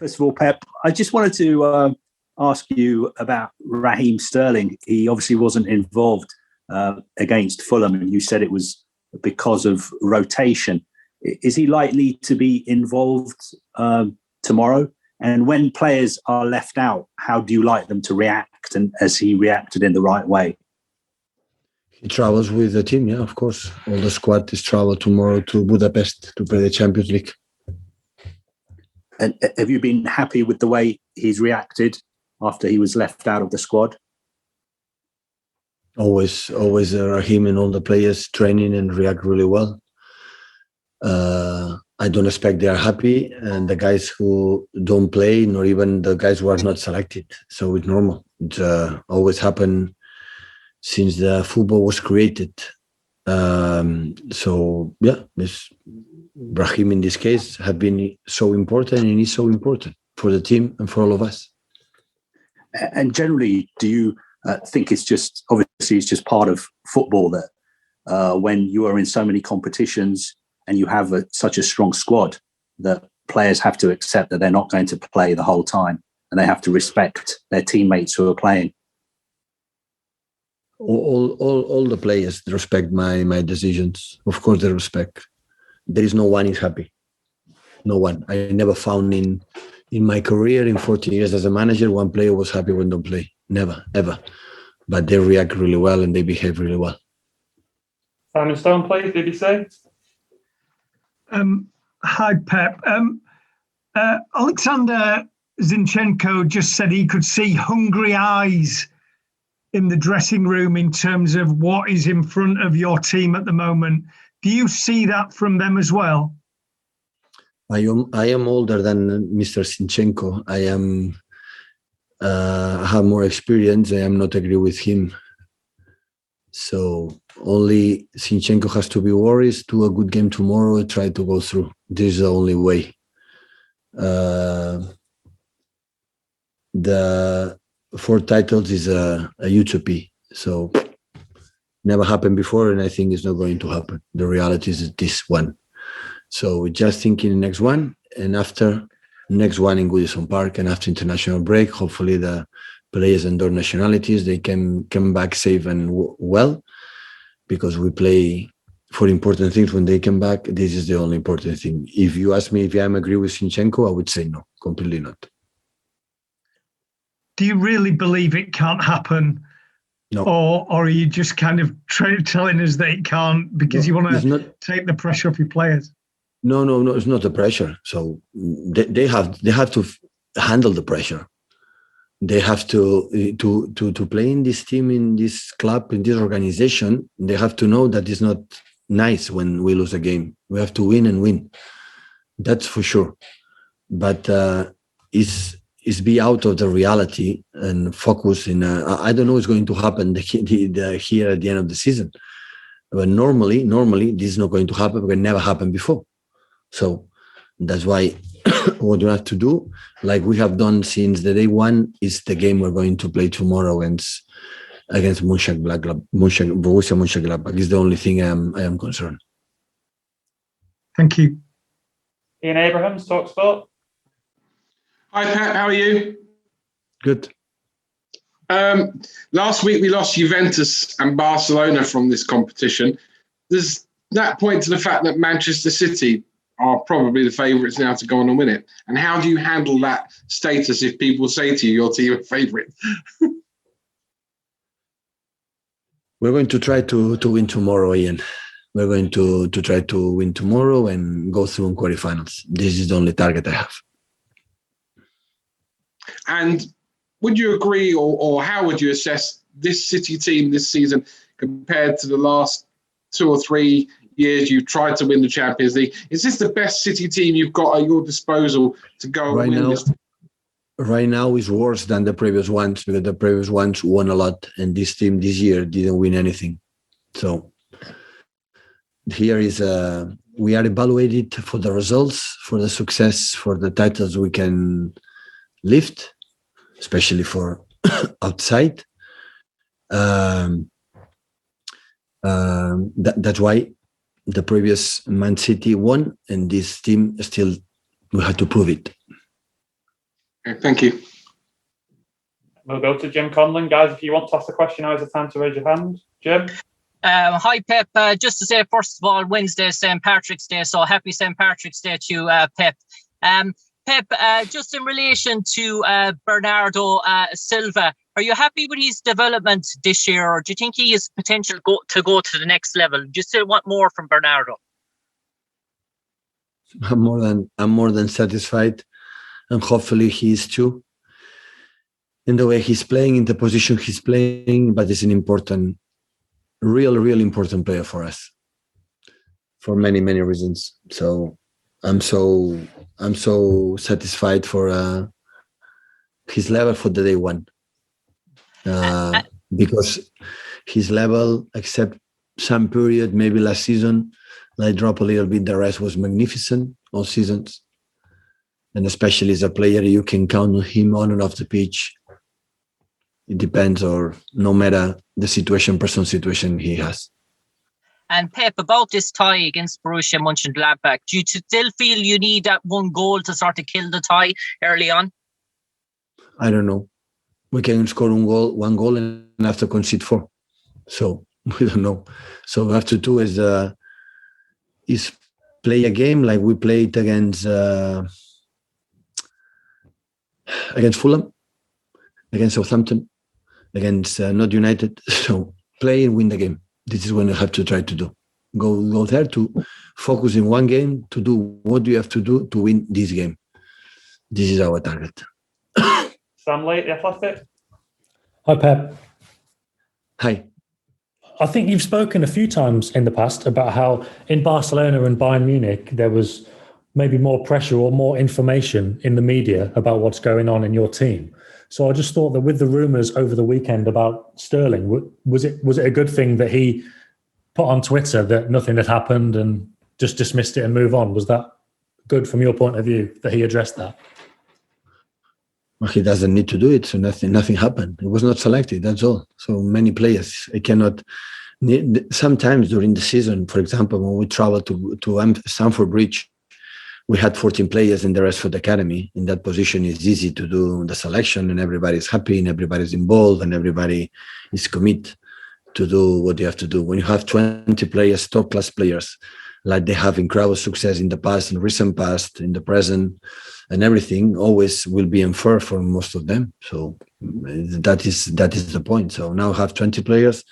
First of all, Pep, I just wanted to ask you about Raheem Sterling. He obviously wasn't involved against Fulham, and you said it was because of rotation. Is he likely to be involved tomorrow? And when players are left out, how do you like them to react? And has he reacted in the right way? He travels with the team, yeah, of course. All the squad is travel tomorrow to Budapest to play the Champions League. And have you been happy with the way he's reacted after he was left out of the squad? Always Raheem and all the players training and react really well. I don't expect they are happy, and the guys who don't play, nor even the guys who are not selected. So it's normal. It's always happened since the football was created. So yeah, Raheem in this case have been so important, and he's so important for the team and for all of us. And generally, do you think it's just part of football that when you are in so many competitions and you have such a strong squad, that players have to accept that they're not going to play the whole time, and they have to respect their teammates who are playing? All the players respect my decisions. Of course, they respect. There is no one is happy. No one. I never found in my career, in 14 years as a manager, one player was happy when they don't play. Never, ever. But they react really well and they behave really well. Simon Stone, please, did he say? Hi, Pep. Alexander Zinchenko just said he could see hungry eyes in the dressing room in terms of what is in front of your team at the moment. Do you see that from them as well? I am older than Mr. Zinchenko. I have more experience. I am not agree with him. So only Zinchenko has to be worried, do a good game tomorrow, and try to go through. This is the only way. The 4 titles is a utopia. So never happened before, and I think it's not going to happen. The reality is this one. So we're just thinking the next one, and after next one in Goodison Park, and after international break, hopefully the players and their nationalities, they can come back safe and well, because we play for important things when they come back. This is the only important thing. If you ask me if I agree with Zinchenko, I would say no, completely not. Do you really believe it can't happen? No. Or are you just kind of telling us that it can't because you want to take the pressure off your players? No, it's not the pressure. So they have to handle the pressure. They have to play in this team, in this club, in this organization. They have to know that it's not nice when we lose a game. We have to win and win. That's for sure. But is be out of the reality and focus in. I don't know what's going to happen here at the end of the season. But normally, this is not going to happen because it never happened before. So that's why what you have to do, like we have done since the day one, is the game we're going to play tomorrow against Borussia Monchengladbach. Is the only thing I am concerned. Thank you. Ian Abrahams, TalkSport. Hi, Pat. How are you? Good. Last week we lost Juventus and Barcelona from this competition. Does that point to the fact that Manchester City are probably the favourites now to go on and win it? And how do you handle that status if people say to you, your team are favourite? We're going to try to win tomorrow, Ian. We're going to try to win tomorrow and go through in quarterfinals. This is the only target I have. And would you agree, or how would you assess this City team this season compared to the last 2 or 3 years you've tried to win the Champions League? Is this the best City team you've got at your disposal to go and win this? Right now is worse than the previous ones, because the previous ones won a lot, and this team this year didn't win anything. So here is we are evaluated for the results, for the success, for the titles we can lift, especially for outside. That's why the previous Man City won, and this team still we had to prove it. Okay, thank you. We'll go to Jim Conlon. Guys, if you want to ask a question, now's the time to raise your hand. Jim? Hi, Pep. Just to say, first of all, Wednesday, St. Patrick's Day. So happy St. Patrick's Day to you, Pep. Pep, just in relation to Bernardo Silva, are you happy with his development this year, or do you think he has potential to go to the next level? Do you still want more from Bernardo? I'm more than satisfied, and hopefully he is too. In the way he's playing, in the position he's playing, but it's an important, real important player for us, for many reasons. So I'm so satisfied for his level for the day one, because his level, except some period, maybe last season, I dropped a little bit. The rest was magnificent all seasons, and especially as a player, you can count on him on and off the pitch. It depends, or no matter the personal situation he has. And Pep, about this tie against Borussia Monchengladbach, do you still feel you need that one goal to sort of kill the tie early on? I don't know. We can score one goal and have to concede 4. So we don't know. So we have to do is play a game like we played against Fulham, against Southampton, against not United. So play and win the game. This is what you have to try to do. Go there to focus in one game, to do what you have to do to win this game. This is our target. Sam Lee, The Athletic. Hi, Pep. Hi. I think you've spoken a few times in the past about how in Barcelona and Bayern Munich, there was maybe more pressure or more information in the media about what's going on in your team. So I just thought that with the rumours over the weekend about Sterling, was it a good thing that he put on Twitter that nothing had happened and just dismissed it and move on? Was that good from your point of view that he addressed that? Well, he doesn't need to do it, so nothing happened. It was not selected, that's all. So many players, I cannot. Sometimes during the season, for example, when we travel to Stamford Bridge, we had 14 players and the rest for the academy. In that position, it's easy to do the selection and everybody's happy and everybody's involved and everybody is committed to do what you have to do. When you have 20 players, top class players, like they have incredible success in the past, in recent past, in the present, and everything always will be unfair for most of them. So that is the point. So now I have 20 players.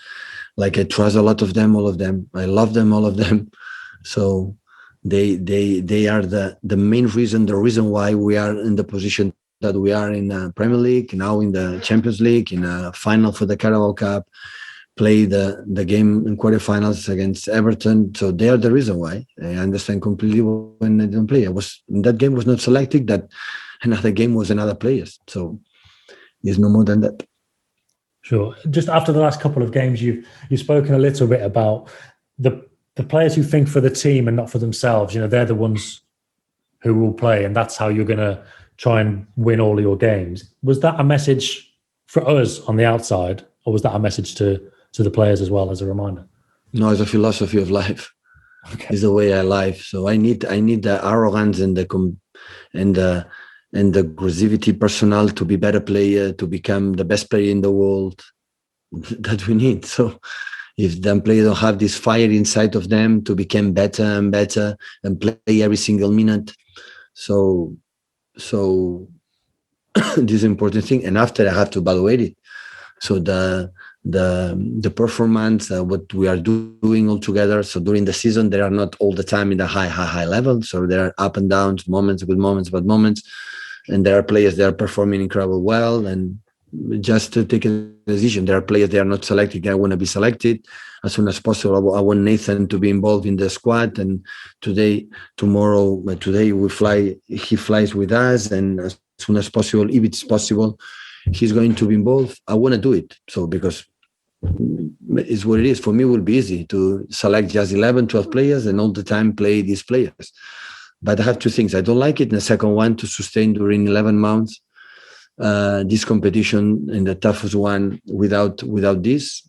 Like I trust a lot of them, all of them. I love them, all of them. So they are the main reason, the reason why we are in the position that we are in Premier League, now in the Champions League, in a final for the Carabao Cup, play the game in quarterfinals against Everton. So they are the reason why. I understand completely when they don't play. That game was not selected, that another game was another players. So there's no more than that. Sure. Just after the last couple of games, you've spoken a little bit about the players who think for the team and not for themselves. You know, they're the ones who will play, and that's how you're going to try and win all of your games. Was that a message for us on the outside, or was that a message to the players as well, as a reminder? No, it's a philosophy of life. Okay. It's the way I live. So I need the arrogance and the aggressivity personnel to be better player, to become the best player in the world that we need. So if them players don't have this fire inside of them to become better and better and play every single minute, so this important thing. And after I have to evaluate it. So the performance, what we are doing all together. So during the season, they are not all the time in the high level. So there are up and downs, moments, good moments, bad moments. And there are players that are performing incredibly well. And just to take a decision, there are players that are not selected. I want to be selected as soon as possible. I want Nathan to be involved in the squad. And today he flies with us. And as soon as possible, if it's possible, he's going to be involved. I want to do it. So because it's what it is. For me, it will be easy to select just 11, 12 players and all the time play these players. But I have two things. I don't like it. And the second one, to sustain during 11 months this competition in the toughest one without this,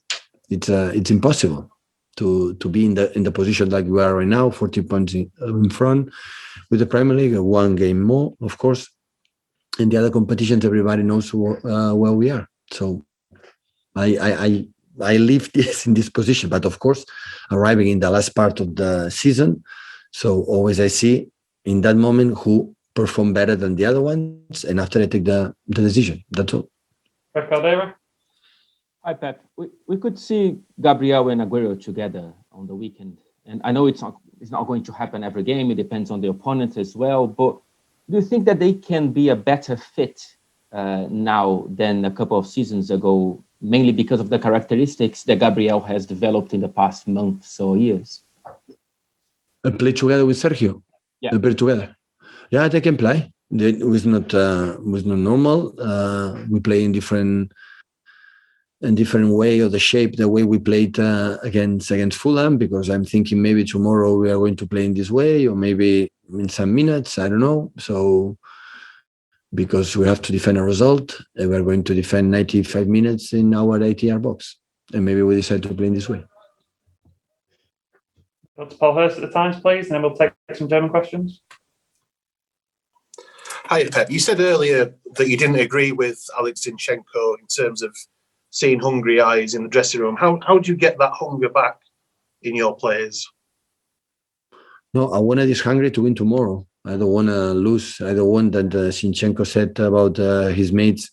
it's impossible to be in the position like we are right now, 40 points in front with the Premier League, one game more, of course. in the other competitions, everybody knows where we are. So I leave this in this position, but of course, arriving in the last part of the season, so always I see in that moment who perform better than the other ones, and after I take the decision. That's all. Pep Guardiola. Hi, Pep. We could see Gabriel and Aguero together on the weekend, and I know it's not going to happen every game. It depends on the opponent as well. But do you think that they can be a better fit now than a couple of seasons ago, mainly because of the characteristics that Gabriel has developed in the past months or years? I play together with Sergio. Yeah. They play together. Yeah, they can play. It was not normal. We play in different way, or the shape, the way we played against Fulham, because I'm thinking maybe tomorrow we are going to play in this way, or maybe in some minutes, I don't know. So because we have to defend a result, and we're going to defend 95 minutes in our 80-yard box, and maybe we decide to play in this way. Dr. Paul Hurst at the Times, please, and then we'll take some German questions. Hi, Pep. You said earlier that you didn't agree with Alex Zinchenko in terms of seeing hungry eyes in the dressing room. How do you get that hunger back in your players? No, I want this hungry to win tomorrow. I don't want to lose. I don't want that Zinchenko said about his mates,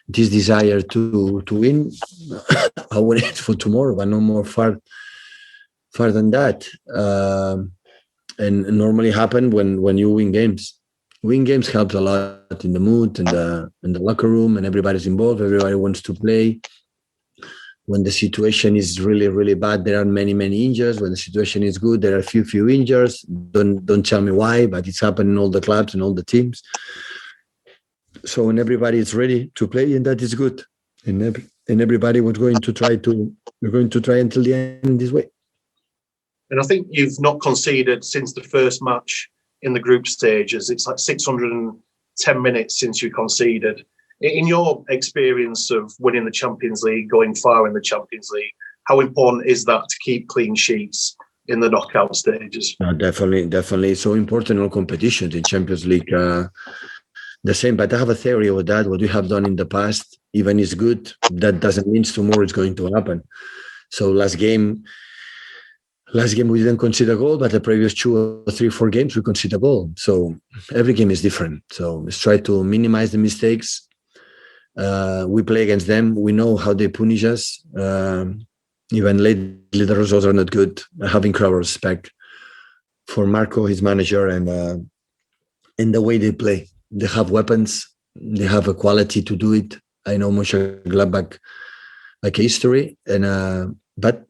this desire to win. I want it for tomorrow, but no more far than that. And normally happen when you win games. Win games helps a lot in the mood and the locker room, and everybody's involved. Everybody wants to play. When the situation is really, really bad, there are many, many injuries. When the situation is good, there are few injuries. Don't tell me why, but it's happened in all the clubs and all the teams. So when everybody is ready to play, and that is good, and everybody was going to try until the end this way. And I think you've not conceded since the first match in the group stages. It's like 610 minutes since you conceded. In your experience of winning the Champions League, going far in the Champions League, how important is that to keep clean sheets in the knockout stages? No, definitely. So important in all competitions in Champions League. The same, but I have a theory of that. What we have done in the past, even is good, that doesn't mean tomorrow it's going to happen. So last game we didn't concede a goal, but the previous 2 or 3, 4 games we concede a goal. So every game is different. So let's try to minimize the mistakes. We play against them. We know how they punish us. Even lately, the results are not good. I have incredible respect for Marco, his manager, and the way they play. They have weapons. They have a quality to do it. I know Monchengladbach like a history, but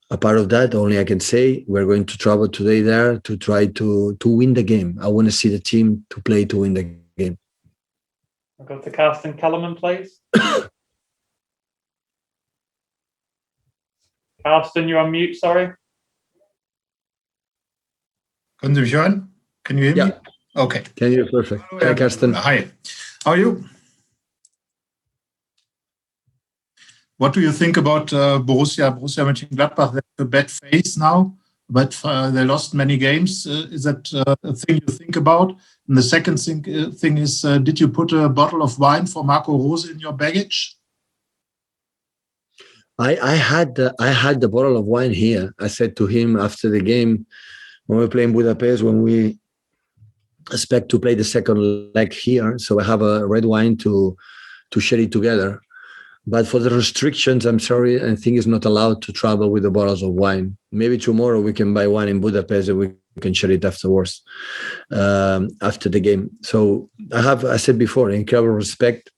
a part of that, only I can say we're going to travel today there to try to win the game. I want to see the team to play to win the game. I'll go to Carsten Kellerman, please. Carsten, you're on mute, sorry. Können Sie mich hören? Can you hear me? Okay. Can you hear perfect? Hi, Carsten. Hi. How are you? What do you think about Borussia Monchengladbach? They have a bad phase now, but they lost many games. Is that a thing you think about? And the second thing is, did you put a bottle of wine for Marco Rose in your baggage? I had the bottle of wine here. I said to him after the game, when we play in Budapest, when we expect to play the second leg here, so I have a red wine to share it together. But for the restrictions, I'm sorry, I think it's not allowed to travel with the bottles of wine. Maybe tomorrow we can buy one in Budapest and we can share it afterwards, after the game. So I said before, incredible respect.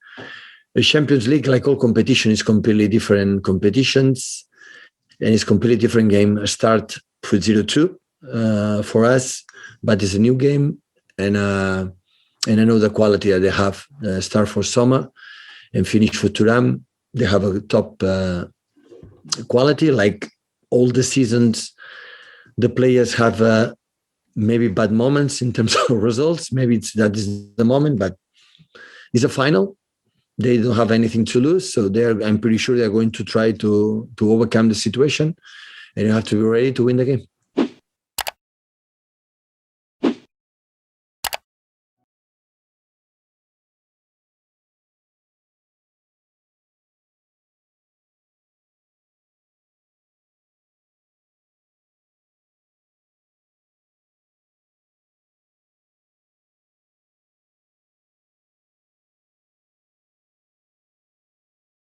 The Champions League, like all competition, is completely different competitions, and it's completely different game. Start with 0-2 for us, but it's a new game, and I know the quality that they have. Start for Soma and finish for Thuram. They have a top quality. Like all the seasons, the players have maybe bad moments in terms of results. Maybe that is the moment, but it's a final. They don't have anything to lose, so I'm pretty sure they're going to try to overcome the situation, and you have to be ready to win the game.